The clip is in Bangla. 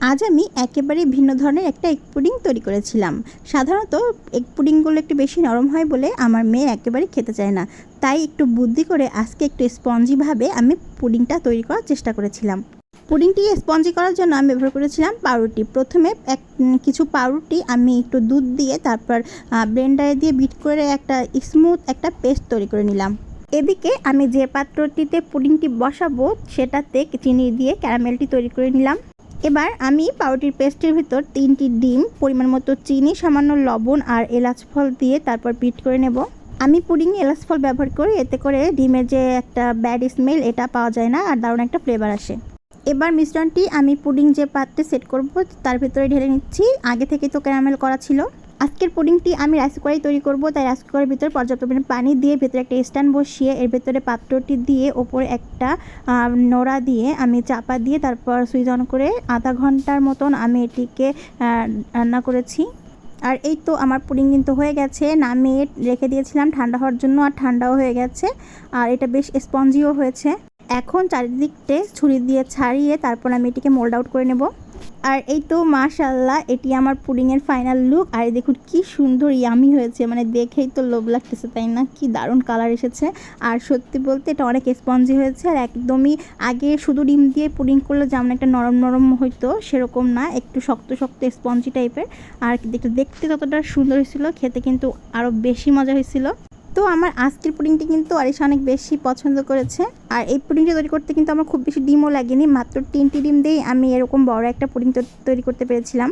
আজ আমি একেবারে ভিন্ন ধরনের একটা এগ পুডিং তৈরি করেছিলাম। সাধারণত এগ পুডিংগুলো একটু বেশি নরম হয় বলে আমার মেয়ে একেবারেই খেতে চায় না। তাই একটু বুদ্ধি করে আজকে একটু স্পঞ্জিভাবে আমি পুডিংটা তৈরি করার চেষ্টা করেছিলাম। পুডিংটি স্পঞ্জি করার জন্য আমি ব্যবহার করেছিলাম পাউরুটি। প্রথমে কিছু পাউরুটি আমি একটু দুধ দিয়ে তারপর ব্লেন্ডারে দিয়ে বিট করে একটা স্মুথ একটা পেস্ট তৈরি করে নিলাম। এদিকে আমি যে পাত্রটিতে পুডিংটি বসাবো সেটাতে চিনি দিয়ে ক্যারামেলটি তৈরি করে নিলাম। এবার আমি পাউরুটির পেস্টের ভিতর 3টি ডিম, পরিমাণ মতো চিনি, সামান্য লবণ আর এলাচ ফল দিয়ে তারপর বিট করে নেব। আমি পুডিংয়ে এলাচ ফল ব্যবহার করি, এতে করে ডিমের যে একটা ব্যাড স্মেল এটা পাওয়া যায় না আর দারুণ একটা ফ্লেভার আসে। এবার মিশ্রণটি আমি পুডিং যে পাত্রে সেট করব তার ভিতরে ঢেলে নিচ্ছি। আগে থেকে তো ক্যারামেল করা ছিল। আজকের পুডিংটি আমি রাইস কুকারেই তৈরি করব, তাই রাইস কুকারের ভিতরে পর্যাপ্ত পরিমাণে পানি দিয়ে ভেতরে একটা স্ট্যান্ড বসিয়ে এর ভেতরে পাত্রটি দিয়ে ওপরে একটা নোড়া দিয়ে আমি চাপা দিয়ে তারপর সুইচ অন করে আধা ঘন্টার মতন আমি এটিকে রান্না করেছি। আর এই তো আমার পুডিং কিন্তু হয়ে গেছে। নামিয়ে রেখে দিয়েছিলাম ঠান্ডা হওয়ার জন্য, আর ঠান্ডাও হয়ে গেছে আর এটা বেশ স্পঞ্জিও হয়েছে। এখন চারিদিকটে ছুরি দিয়ে ছাড়িয়ে তারপর আমি এটিকে মোল্ড আউট করে নেব। আর এই তো মাশাআল্লাহ, এটি আমার পুডিংয়ের ফাইনাল লুক। আর দেখুন কি সুন্দর ইয়ামি হয়েছে, মানে দেখেই তো লোভ লাগতেছে, তাই না? কি দারুণ কালার এসেছে। আর সত্যি বলতে এটা অনেক স্পঞ্জি হয়েছে আর একদমই আগে শুধু ডিম দিয়ে পুডিং করলে যেমন একটা নরম নরম হইতো সেরকম না, একটু শক্ত শক্ত স্পঞ্জি টাইপের। আর দেখতে যতটা সুন্দর হয়েছিল, খেতে কিন্তু আরও বেশি মজা হয়েছিল। তো আমার আজকের পুডিংটি কিন্তু আরিশা অনেক বেশি পছন্দ করেছে। আর এই পুডিংটা তৈরি করতে কিন্তু আমার খুব বেশি ডিমও লাগেনি, মাত্র 3টি ডিম দিয়েই আমি এরকম বড় একটা পুডিং তৈরি করতে পেরেছিলাম।